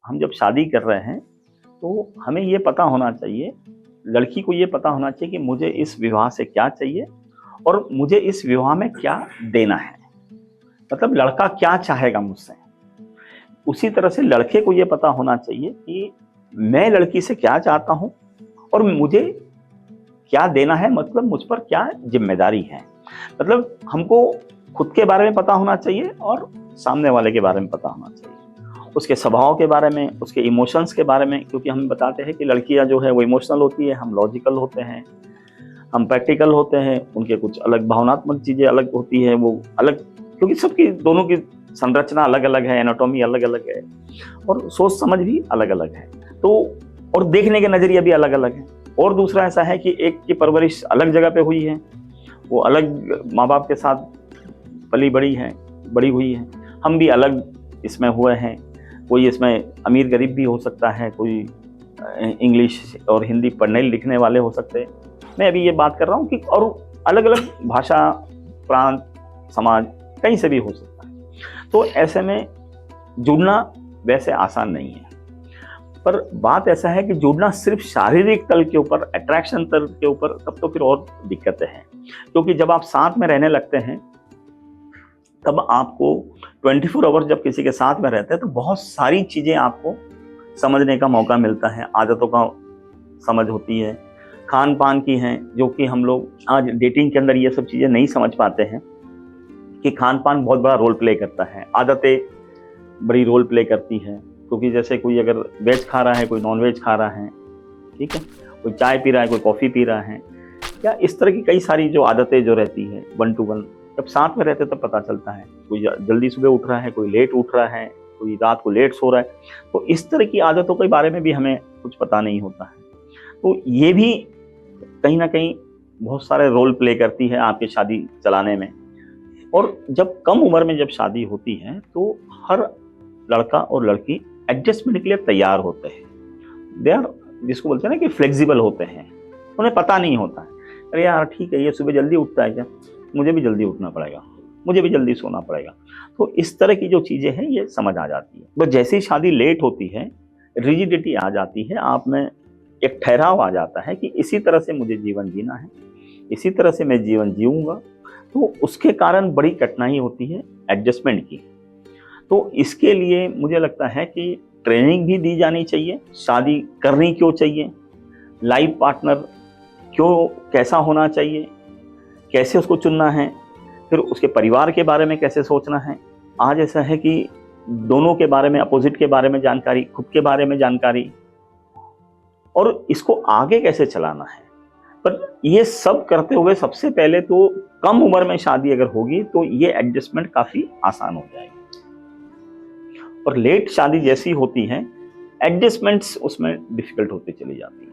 हम जब शादी कर रहे हैं तो हमें ये पता होना चाहिए, लड़की को ये पता होना चाहिए कि मुझे इस विवाह से क्या चाहिए और मुझे इस विवाह में क्या देना है। मतलब लड़का क्या चाहेगा मुझसे। उसी तरह से लड़के को ये पता होना चाहिए कि मैं लड़की से क्या चाहता हूँ और मुझे क्या देना है, मतलब मुझ पर क्या जिम्मेदारी है। मतलब हमको खुद के बारे में पता होना चाहिए और सामने वाले के बारे में पता होना चाहिए, उसके स्वभाव के बारे में, उसके इमोशंस के बारे में। क्योंकि हम बताते हैं कि लड़कियां जो है वो इमोशनल होती है, हम लॉजिकल होते हैं, हम प्रैक्टिकल होते हैं, उनके कुछ अलग भावनात्मक चीज़ें अलग होती है, वो अलग, क्योंकि सबकी दोनों की संरचना अलग अलग है, एनाटॉमी अलग अलग है और सोच समझ भी अलग अलग है। तो और देखने के नज़रिया भी अलग अलग है। और दूसरा ऐसा है कि एक की परवरिश अलग जगह पे हुई है, वो अलग माँ बाप के साथ पली बड़ी हुई है, हम भी अलग इसमें हुए हैं। कोई इसमें अमीर गरीब भी हो सकता है, कोई इंग्लिश और हिंदी पढ़ने लिखने वाले हो सकते हैं। मैं अभी ये बात कर रहा हूँ कि और अलग अलग भाषा, प्रांत, समाज कहीं से भी हो सकता है। तो ऐसे में जुड़ना वैसे आसान नहीं है, पर बात ऐसा है कि जुड़ना सिर्फ शारीरिक तल के ऊपर, अट्रैक्शन तल के ऊपर, तब तो फिर और दिक्कतें हैं। क्योंकि जब आप साथ में रहने लगते हैं तब आपको 24 आवर्स जब किसी के साथ में रहते हैं तो बहुत सारी चीज़ें आपको समझने का मौका मिलता है, आदतों का समझ होती है, खान पान की हैं, जो कि हम लोग आज डेटिंग के अंदर ये सब चीज़ें नहीं समझ पाते हैं कि खान पान बहुत बड़ा रोल प्ले करता है, आदतें बड़ी रोल प्ले करती हैं। क्योंकि जैसे कोई अगर वेज खा रहा है, कोई नॉन वेज खा रहा है, ठीक है, कोई चाय पी रहा है, कोई कॉफ़ी पी रहा है, या इस तरह की कई सारी जो आदतें जो रहती है 1 to 1 जब साथ में रहते तब पता चलता है। कोई जल्दी सुबह उठ रहा है, कोई लेट उठ रहा है, कोई रात को लेट सो रहा है, तो इस तरह की आदतों के बारे में भी हमें कुछ पता नहीं होता है। तो ये भी कहीं ना कहीं बहुत सारे रोल प्ले करती है आपकी शादी चलाने में। और जब कम उम्र में जब शादी होती है तो हर लड़का और लड़की एडजस्टमेंट के लिए तैयार होते हैं। दे आर, जिसको बोलते हैं ना कि फ्लेक्सिबल होते हैं, उन्हें पता नहीं होता है, अरे यार ठीक है, ये सुबह जल्दी उठता है क्या, मुझे भी जल्दी उठना पड़ेगा, मुझे भी जल्दी सोना पड़ेगा। तो इस तरह की जो चीज़ें हैं ये समझ आ जाती है। तो जैसे ही शादी लेट होती है, रिजिडिटी आ जाती है, आप में एक ठहराव आ जाता है कि इसी तरह से मुझे जीवन जीना है, इसी तरह से मैं जीवन जीऊँगा। तो उसके कारण बड़ी कठिनाई होती है एडजस्टमेंट की। तो इसके लिए मुझे लगता है कि ट्रेनिंग भी दी जानी चाहिए, शादी करनी क्यों चाहिए, लाइफ पार्टनर क्यों, कैसा होना चाहिए, कैसे उसको चुनना है, फिर उसके परिवार के बारे में कैसे सोचना है। आज ऐसा है कि दोनों के बारे में, अपोजिट के बारे में जानकारी, खुद के बारे में जानकारी, और इसको आगे कैसे चलाना है। पर ये सब करते हुए सबसे पहले तो कम उम्र में शादी अगर होगी तो ये एडजस्टमेंट काफ़ी आसान हो जाएगी। और लेट शादी जैसी होती है, एडजस्टमेंट्स उसमें डिफिकल्ट होती चली जाती है।